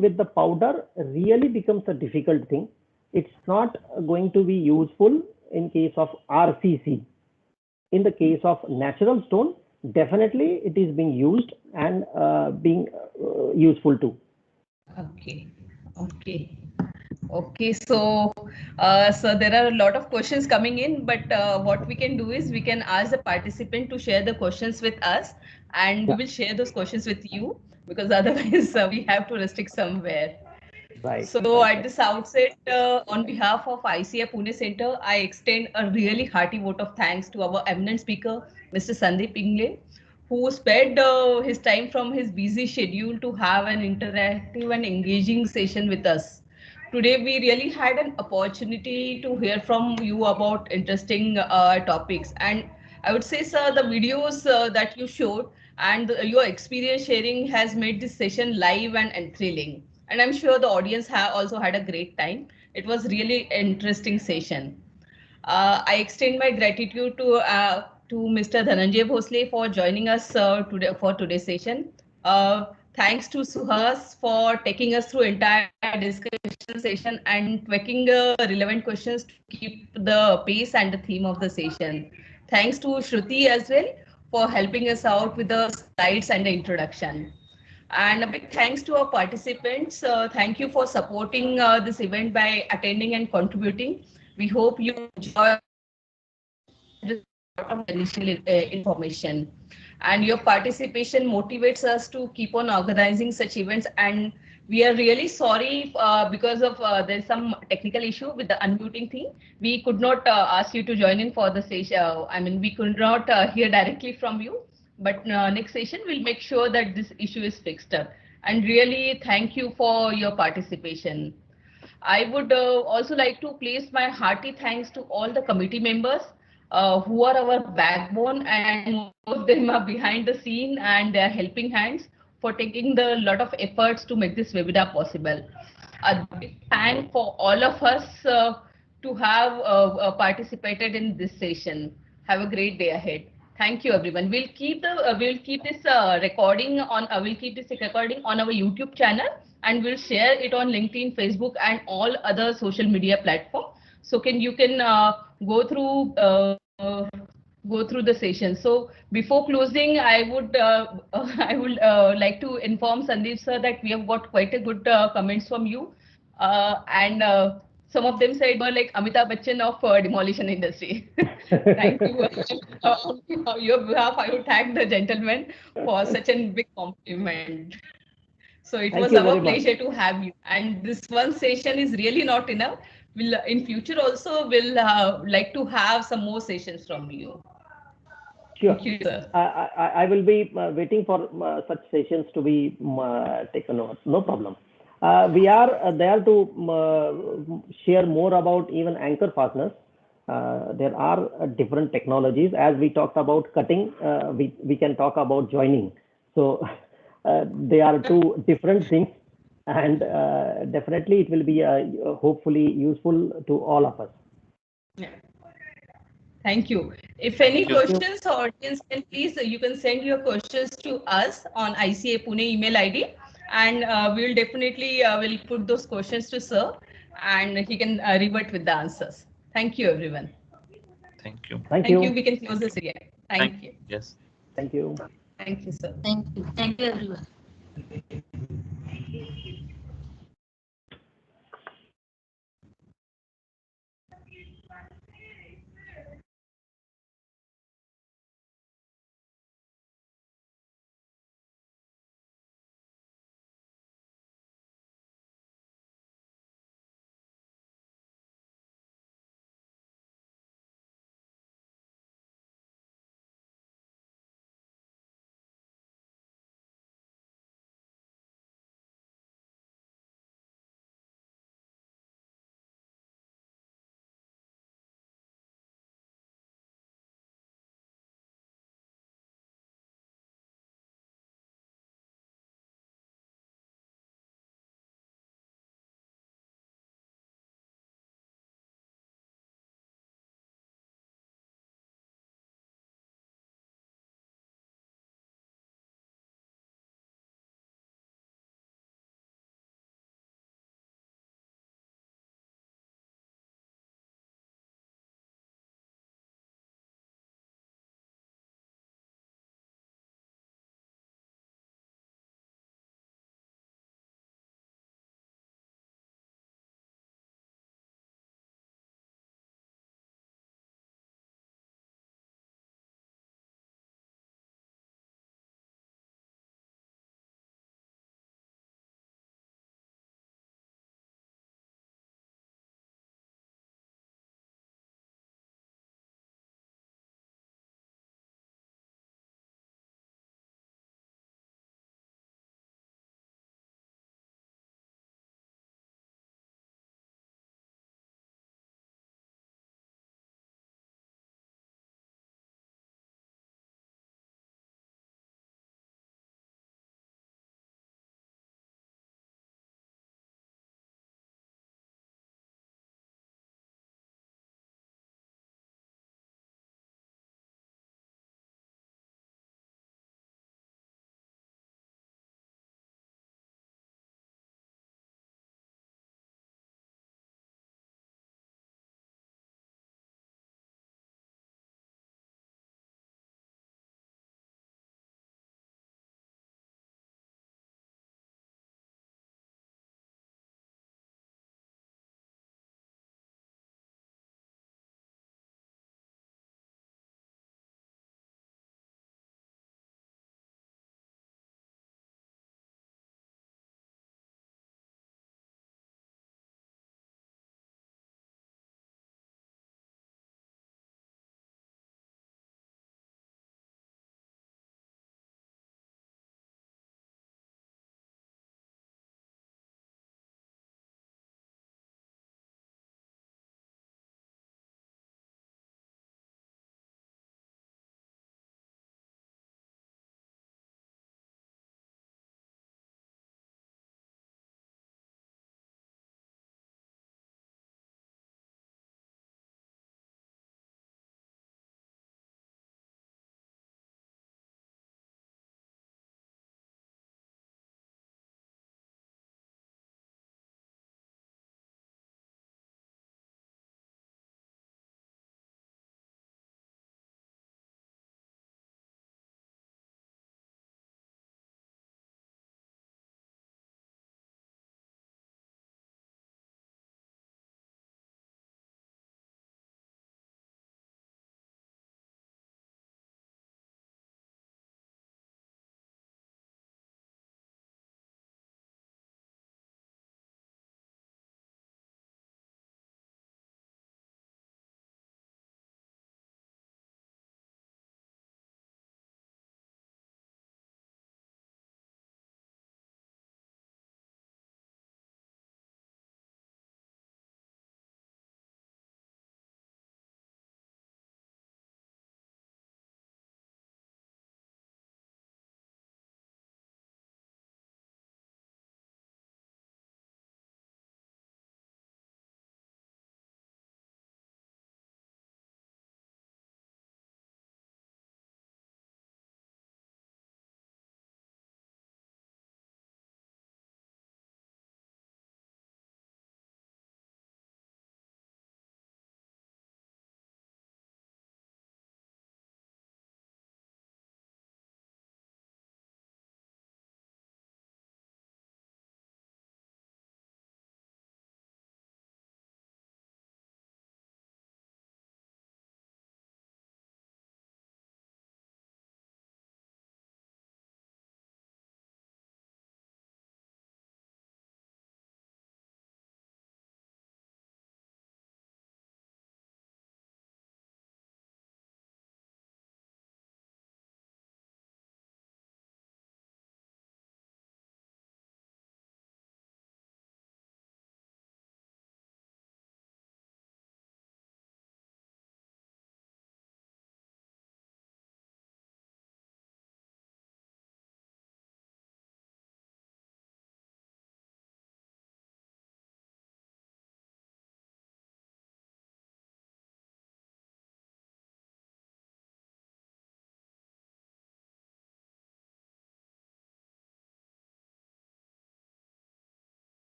with the powder really becomes a difficult thing. It's not going to be useful in case of RCC. In the case of natural stone, definitely it is being used and being useful too. Okay, so there are a lot of questions coming in, but what we can do is we can ask the participant to share the questions with us, and we will share those questions with you, because otherwise we have to restrict somewhere. Right. So at this outset, on behalf of ICI Pune Center, I extend a really hearty vote of thanks to our eminent speaker, Mr. Sandeep Ingle, who spared his time from his busy schedule to have an interactive and engaging session with us. today we really had an opportunity to hear from you about interesting topics. And I would say, sir, the videos that you showed and your experience sharing has made this session live and thrilling. And I'm sure the audience also had a great time. It was really interesting session. I extend my gratitude to Mr. Dhananjay Bhosle for joining us today for today's session. Thanks to Suhas for taking us through entire discussion session and tweaking relevant questions to keep the pace and the theme of the session. Thanks to Shruti as well for helping us out with the slides and the introduction. And a big thanks to our participants. Thank you for supporting this event by attending and contributing. We hope you enjoy initial information. And your participation motivates us to keep on organizing such events. And we are really sorry because of there's some technical issue with the unmuting thing. We could not ask you to join in for the session. I mean, we could not hear directly from you. But next session, we'll make sure that this issue is fixed up. And really, thank you for your participation. I would also like to place my hearty thanks to all the committee members who are our backbone, and most of them are behind the scene and they are helping hands for taking the lot of efforts to make this webinar possible. A big thank for all of us to have participated in this session. Have a great day ahead. Thank you, everyone. We'll keep this recording on we'll keep this recording on our YouTube channel, and we'll share it on LinkedIn, Facebook, and all other social media platforms. So you can go through the session. So before closing, I would like to inform Sandeep sir that we have got quite a good comments from you, and some of them said were like Amitabh Bachchan of demolition industry. Thank you. On your behalf, I would thank the gentleman for such a big compliment. So it Thank was you our very much. pleasure to have you. And this one session is really not enough. We'll in future also will like to have some more sessions from you. Sure. Thank you, sir. I will be waiting for such sessions to be taken over. No problem. We are there to share more about even anchor fasteners. There are different technologies. As we talked about cutting, we can talk about joining. So they are two different things, and definitely it will be hopefully useful to all of us. Yeah. Thank you. If any questions, audience can please, you can send your questions to us on ICA Pune email ID, and we'll definitely will put those questions to sir, and he can revert with the answers. Thank you, everyone. Thank you. Thank you. We can close this again. Thank you. Yes. Thank you. Thank you, sir. Thank you. Thank you, everyone.